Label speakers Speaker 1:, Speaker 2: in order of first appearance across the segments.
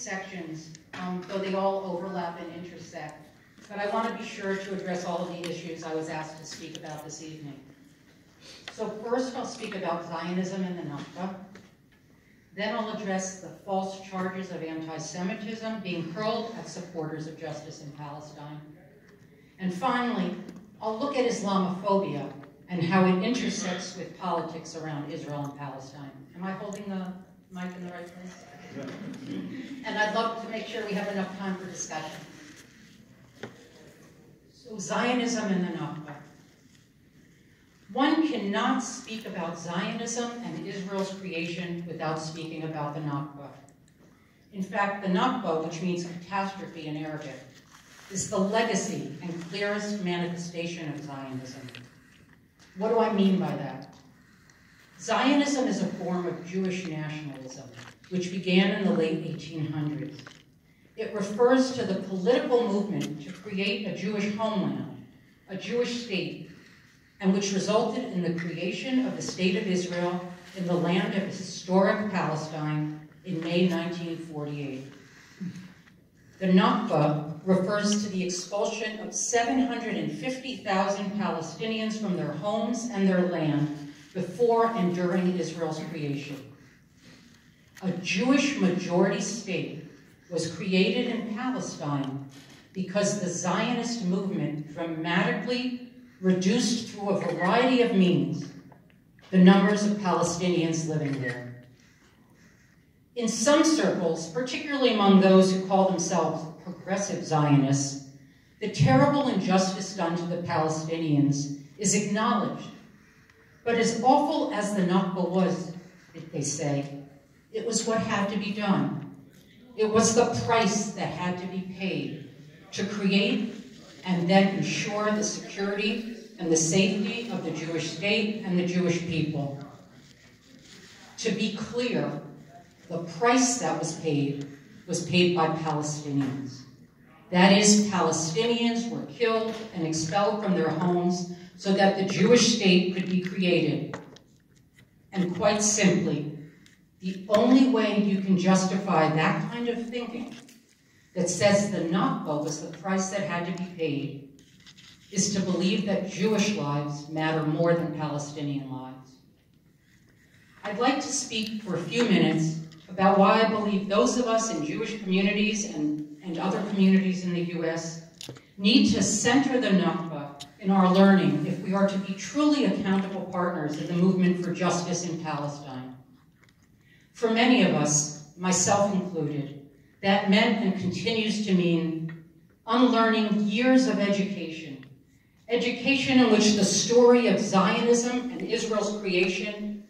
Speaker 1: sections, though they all overlap and intersect, but I want to be sure to address all of the issues I was asked to speak about this evening. So first I'll speak about Zionism and the Nakba. Then I'll address the false charges of anti-Semitism being hurled at supporters of justice in Palestine. And finally, I'll look at Islamophobia and how it intersects with politics around Israel and Palestine. Am I holding the mic in the right place? And I'd love to make sure we have enough time for discussion. So Zionism and the Nakba. One cannot speak about Zionism and Israel's creation without speaking about the Nakba. In fact, the Nakba, which means catastrophe in Arabic, is the legacy and clearest manifestation of Zionism. What do I mean by that? Zionism is a form of Jewish nationalism, which began in the late 1800s. It refers to the political movement to create a Jewish homeland, a Jewish state, and which resulted in the creation of the State of Israel in the land of historic Palestine in May 1948. The Nakba refers to the expulsion of 750,000 Palestinians from their homes and their land before and during Israel's creation. A Jewish majority state was created in Palestine because the Zionist movement dramatically reduced through a variety of means the numbers of Palestinians living there. In some circles, particularly among those who call themselves progressive Zionists, the terrible injustice done to the Palestinians is acknowledged. But as awful as the Nakba was, they say, it was what had to be done. It was the price that had to be paid to create and then ensure the security and the safety of the Jewish state and the Jewish people. To be clear, the price that was paid by Palestinians. That is, Palestinians were killed and expelled from their homes so that the Jewish state could be created. And quite simply, the only way you can justify that kind of thinking that says the Nakba was the price that had to be paid is to believe that Jewish lives matter more than Palestinian lives. I'd like to speak for a few minutes about why I believe those of us in Jewish communities and other communities in the U.S. need to center the Nakba in our learning if we are to be truly accountable partners in the movement for justice in Palestine. For many of us, myself included, that meant and continues to mean unlearning years of education in which the story of Zionism and Israel's creation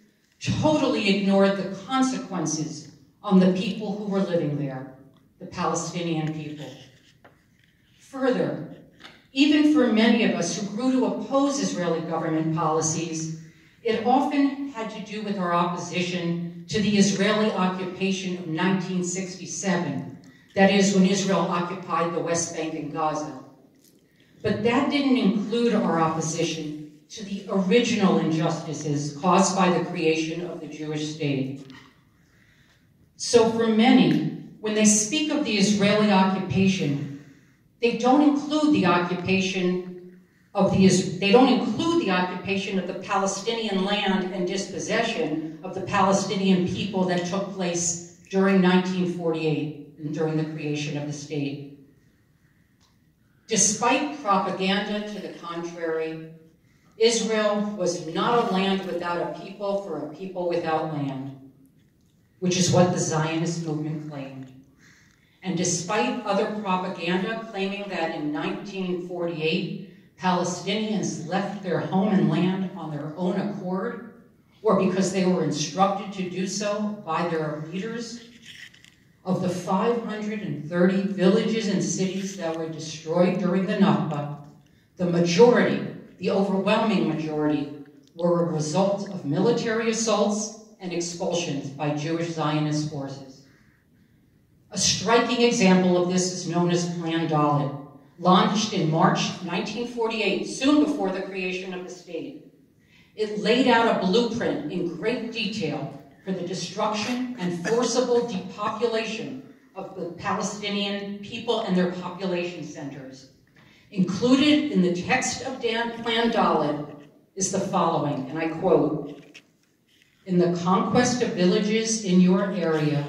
Speaker 1: totally ignored the consequences on the people who were living there, the Palestinian people. Further, even for many of us who grew to oppose Israeli government policies, it often had to do with our opposition to the Israeli occupation of 1967, that is, when Israel occupied the West Bank and Gaza. But that didn't include our opposition to the original injustices caused by the creation of the Jewish state. So for many, when they speak of the Israeli occupation, they don't include the occupation of the Palestinian land and dispossession of the Palestinian people that took place during 1948 and during the creation of the state. Despite propaganda to the contrary, Israel was not a land without a people for a people without land, which is what the Zionist movement claimed. And despite other propaganda claiming that in 1948, Palestinians left their home and land on their own accord, or because they were instructed to do so by their leaders, of the 530 villages and cities that were destroyed during the Nakba, the majority, the overwhelming majority, were a result of military assaults and expulsions by Jewish Zionist forces. A striking example of this is known as Plan Dalet, launched in March 1948, soon before the creation of the state. It laid out a blueprint in great detail for the destruction and forcible depopulation of the Palestinian people and their population centers. Included in the text of Plan Dalet is the following, and I quote, "In the conquest of villages in your area,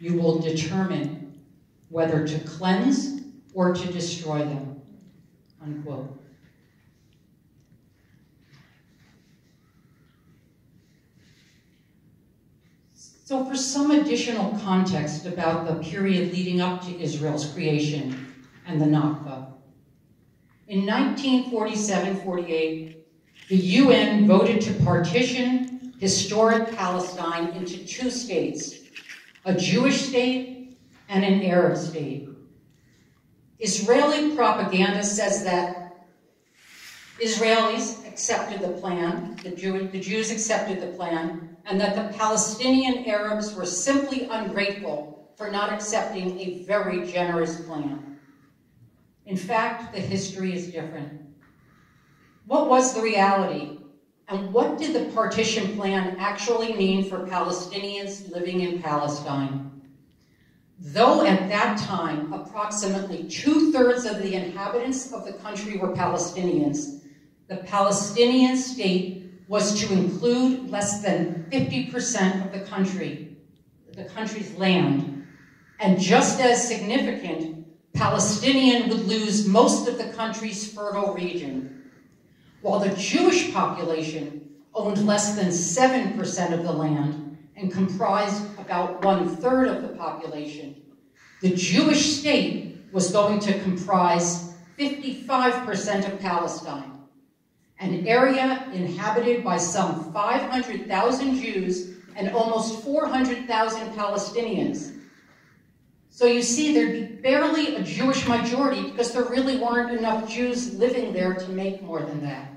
Speaker 1: you will determine whether to cleanse or to destroy them," unquote. So for some additional context about the period leading up to Israel's creation and the Nakba. In 1947-48, the UN voted to partition historic Palestine into two states, a Jewish state and an Arab state. Israeli propaganda says that Israelis accepted the plan, the Jews accepted the plan, and that the Palestinian Arabs were simply ungrateful for not accepting a very generous plan. In fact, the history is different. What was the reality? And what did the partition plan actually mean for Palestinians living in Palestine? Though at that time, approximately 2/3 of the inhabitants of the country were Palestinians, the Palestinian state was to include less than 50% of the country's land. And just as significant, Palestinian would lose most of the country's fertile region. While the Jewish population owned less than 7% of the land and comprised about 1/3 of the population, the Jewish state was going to comprise 55% of Palestine, an area inhabited by some 500,000 Jews and almost 400,000 Palestinians. So you see, there'd be barely a Jewish majority because there really weren't enough Jews living there to make more than that.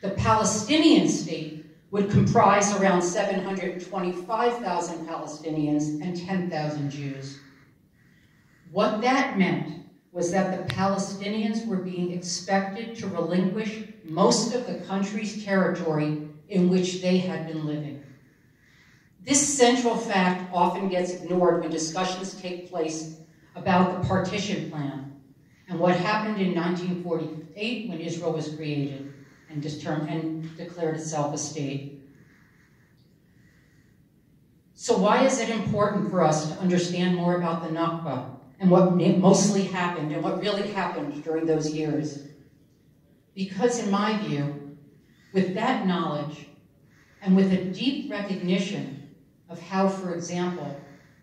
Speaker 1: The Palestinian state would comprise around 725,000 Palestinians and 10,000 Jews. What that meant was that the Palestinians were being expected to relinquish most of the country's territory in which they had been living. This central fact often gets ignored when discussions take place about the partition plan and what happened in 1948 when Israel was created and declared itself a state. So why is it important for us to understand more about the Nakba and what mostly happened and what really happened during those years? Because in my view, with that knowledge and with a deep recognition of how, for example,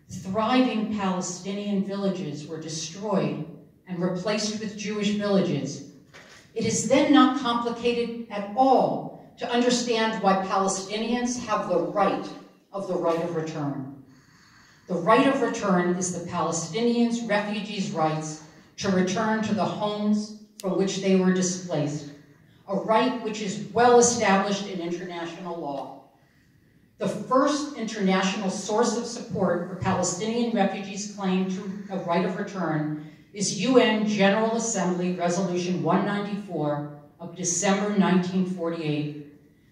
Speaker 1: thriving Palestinian villages were destroyed and replaced with Jewish villages, it is then not complicated at all to understand why Palestinians have the right of return. The right of return is the Palestinians' refugees' rights to return to the homes from which they were displaced, a right which is well established in international law. The first international source of support for Palestinian refugees' claim to a right of return is UN General Assembly Resolution 194 of December 1948.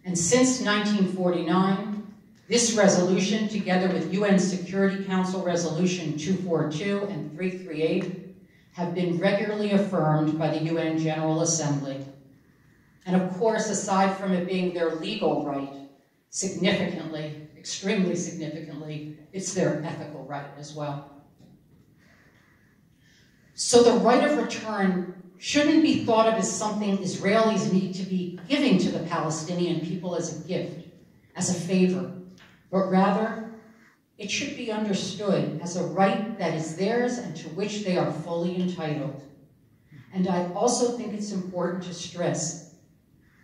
Speaker 1: And since 1949, this resolution, together with UN Security Council Resolution 242 and 338, have been regularly affirmed by the UN General Assembly. And of course, aside from it being their legal right, significantly, extremely significantly, it's their ethical right as well. So the right of return shouldn't be thought of as something Israelis need to be giving to the Palestinian people as a gift, as a favor, but rather it should be understood as a right that is theirs and to which they are fully entitled. And I also think it's important to stress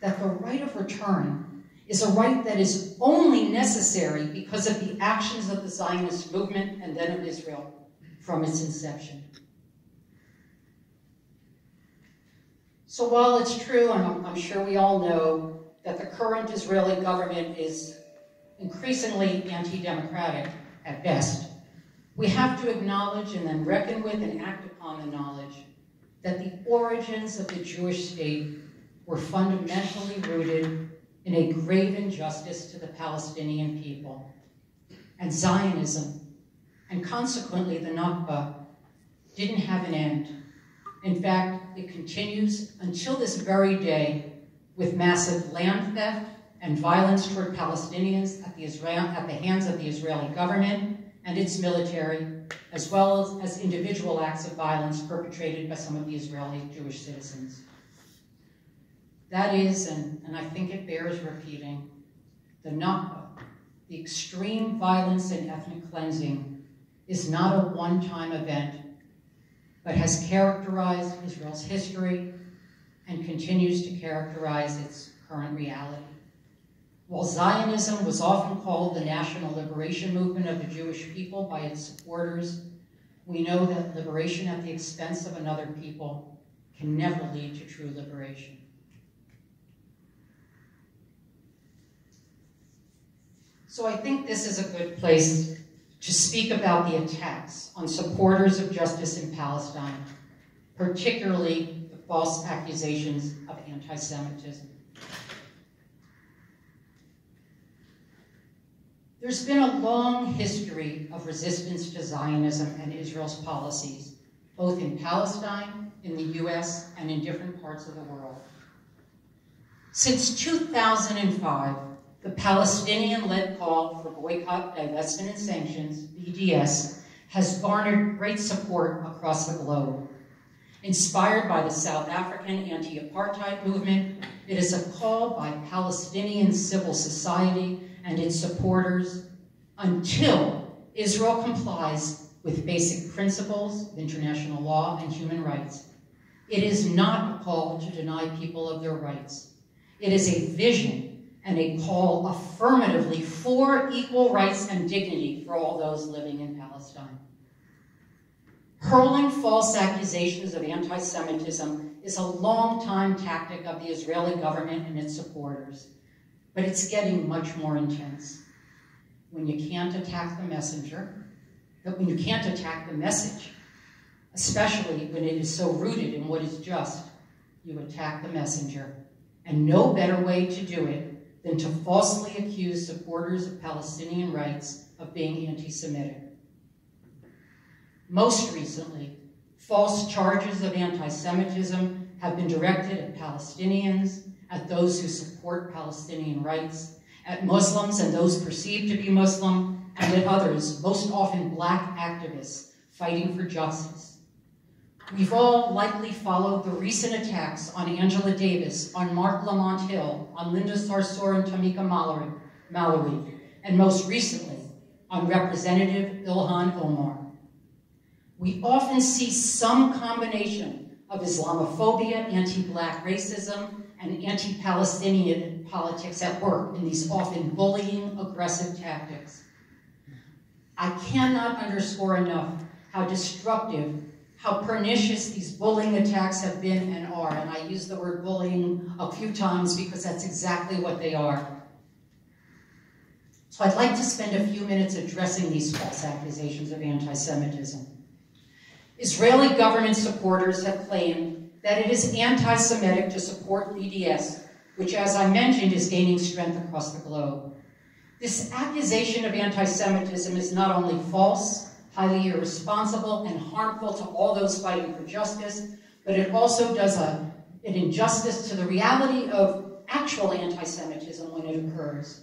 Speaker 1: that the right of return is a right that is only necessary because of the actions of the Zionist movement and then of Israel from its inception. So while it's true, and I'm sure we all know, that the current Israeli government is increasingly anti-democratic at best, we have to acknowledge and then reckon with and act upon the knowledge that the origins of the Jewish state were fundamentally rooted in a grave injustice to the Palestinian people. And Zionism, and consequently the Nakba didn't have an end. In fact, it continues until this very day with massive land theft and violence toward Palestinians at the hands of the Israeli government and its military, as well as individual acts of violence perpetrated by some of the Israeli Jewish citizens. That is, and I think it bears repeating, the Nakba, the extreme violence and ethnic cleansing, is not a one-time event, but has characterized Israel's history and continues to characterize its current reality. While Zionism was often called the national liberation movement of the Jewish people by its supporters, we know that liberation at the expense of another people can never lead to true liberation. So I think this is a good place to speak about the attacks on supporters of justice in Palestine, particularly the false accusations of anti-Semitism. There's been a long history of resistance to Zionism and Israel's policies, both in Palestine, in the US, and in different parts of the world. Since 2005, the Palestinian-led call for boycott, divestment, and sanctions, BDS, has garnered great support across the globe. Inspired by the South African anti-apartheid movement, it is a call by Palestinian civil society and its supporters until Israel complies with basic principles of international law and human rights. It is not a call to deny people of their rights. It is a vision and a call affirmatively for equal rights and dignity for all those living in Palestine. Hurling false accusations of anti-Semitism is a long-time tactic of the Israeli government and its supporters, but it's getting much more intense. When you can't attack the messenger, when you can't attack the message, especially when it is so rooted in what is just, you attack the messenger. And no better way to do it than to falsely accuse supporters of Palestinian rights of being anti-Semitic. Most recently, false charges of anti-Semitism have been directed at Palestinians, at those who support Palestinian rights, at Muslims and those perceived to be Muslim, and at others, most often Black activists fighting for justice. We've all likely followed the recent attacks on Angela Davis, on Mark Lamont Hill, on Linda Sarsour and Tamika Mallory, and most recently, on Representative Ilhan Omar. We often see some combination of Islamophobia, anti-Black racism, and anti-Palestinian politics at work in these often bullying, aggressive tactics. I cannot underscore enough how destructive, how pernicious these bullying attacks have been and are, and I use the word bullying a few times because that's exactly what they are. So I'd like to spend a few minutes addressing these false accusations of anti-Semitism. Israeli government supporters have claimed that it is anti-Semitic to support BDS, which, as I mentioned, is gaining strength across the globe. This accusation of anti-Semitism is not only false, highly irresponsible, and harmful to all those fighting for justice, but it also does an injustice to the reality of actual anti-Semitism when it occurs.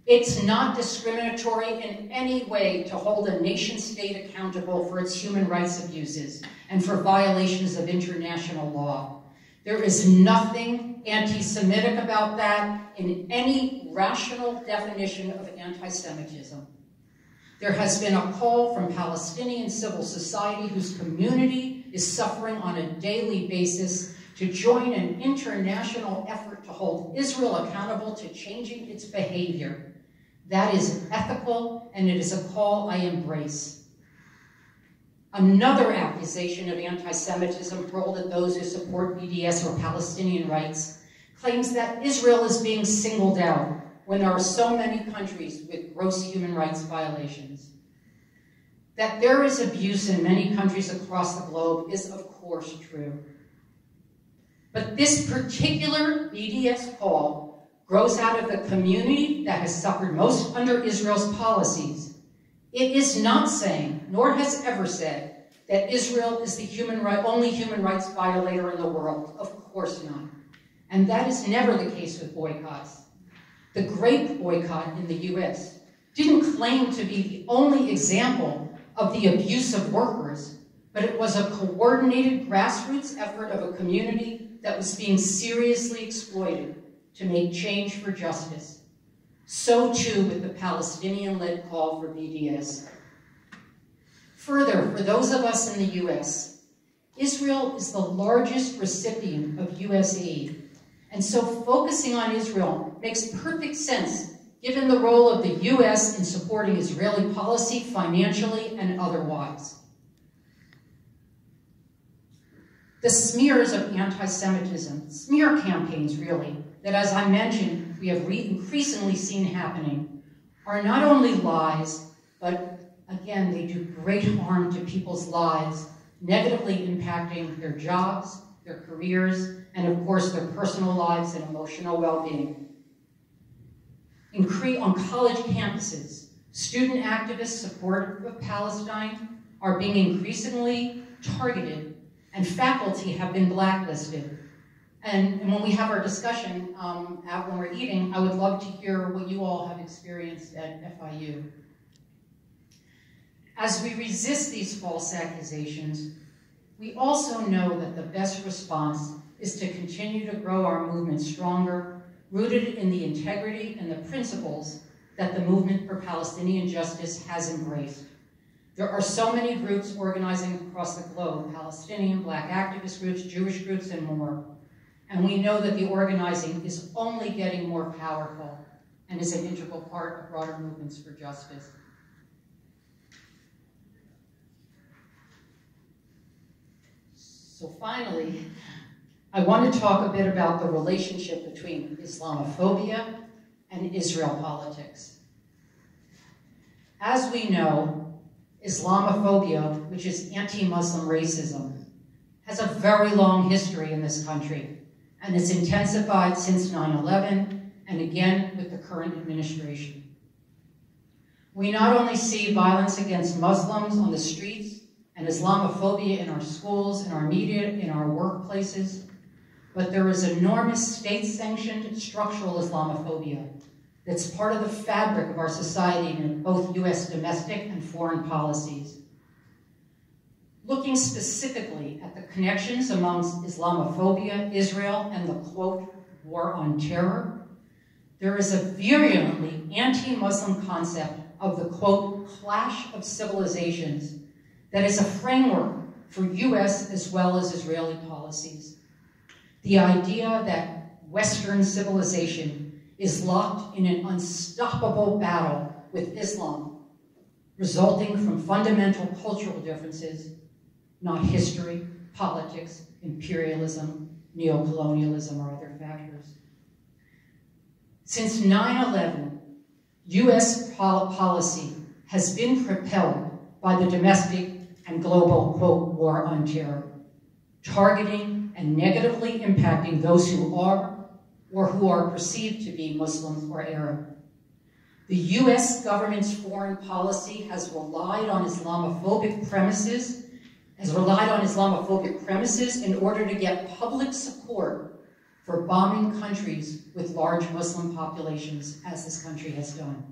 Speaker 1: It's not discriminatory in any way to hold a nation-state accountable for its human rights abuses and for violations of international law. There is nothing anti-Semitic about that in any rational definition of anti-Semitism. There has been a call from Palestinian civil society whose community is suffering on a daily basis to join an international effort to hold Israel accountable to changing its behavior. That is ethical, and it is a call I embrace. Another accusation of anti-Semitism hurled at those who support BDS or Palestinian rights claims that Israel is being singled out when there are so many countries with gross human rights violations. That there is abuse in many countries across the globe is, of course, true. But this particular BDS call grows out of the community that has suffered most under Israel's policies. It is not saying, nor has ever said, that Israel is the only human rights violator in the world. Of course not. And that is never the case with boycotts. The Great Boycott in the US didn't claim to be the only example of the abuse of workers, but it was a coordinated grassroots effort of a community that was being seriously exploited to make change for justice. So too with the Palestinian-led call for BDS. Further, for those of us in the US, Israel is the largest recipient of US aid, and so focusing on Israel makes perfect sense given the role of the US in supporting Israeli policy financially and otherwise. The smears of anti-Semitism, smear campaigns really, that as I mentioned, we have increasingly seen happening, are not only lies, but again, they do great harm to people's lives, negatively impacting their jobs, their careers, and of course their personal lives and emotional well-being. On college campuses, student activists supportive of Palestine are being increasingly targeted, and faculty have been blacklisted. And when we have our discussion when we're eating, I would love to hear what you all have experienced at FIU. As we resist these false accusations, we also know that the best response is to continue to grow our movement stronger, rooted in the integrity and the principles that the movement for Palestinian justice has embraced. There are so many groups organizing across the globe, Palestinian, Black activist groups, Jewish groups, and more. And we know that the organizing is only getting more powerful and is an integral part of broader movements for justice. So finally, I want to talk a bit about the relationship between Islamophobia and Israel politics. As we know, Islamophobia, which is anti-Muslim racism, has a very long history in this country, and it's intensified since 9/11, and again with the current administration. We not only see violence against Muslims on the streets and Islamophobia in our schools, in our media, in our workplaces, but there is enormous state-sanctioned structural Islamophobia that's part of the fabric of our society in both US domestic and foreign policies. Looking specifically at the connections amongst Islamophobia, Israel, and the, quote, war on terror, there is a virulently anti-Muslim concept of the, quote, clash of civilizations that is a framework for US as well as Israeli policies. The idea that Western civilization is locked in an unstoppable battle with Islam, resulting from fundamental cultural differences, not history, politics, imperialism, neocolonialism, or other factors. Since 9/11, US policy has been propelled by the domestic and global, quote, war on terror, targeting and negatively impacting those who are or who are perceived to be Muslim or Arab. The US government's foreign policy has relied on Islamophobic premises in order to get public support for bombing countries with large Muslim populations, as this country has done.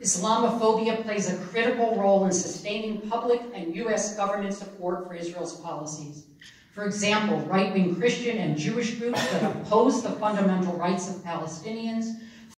Speaker 1: Islamophobia plays a critical role in sustaining public and US government support for Israel's policies. For example, right-wing Christian and Jewish groups that oppose the fundamental rights of Palestinians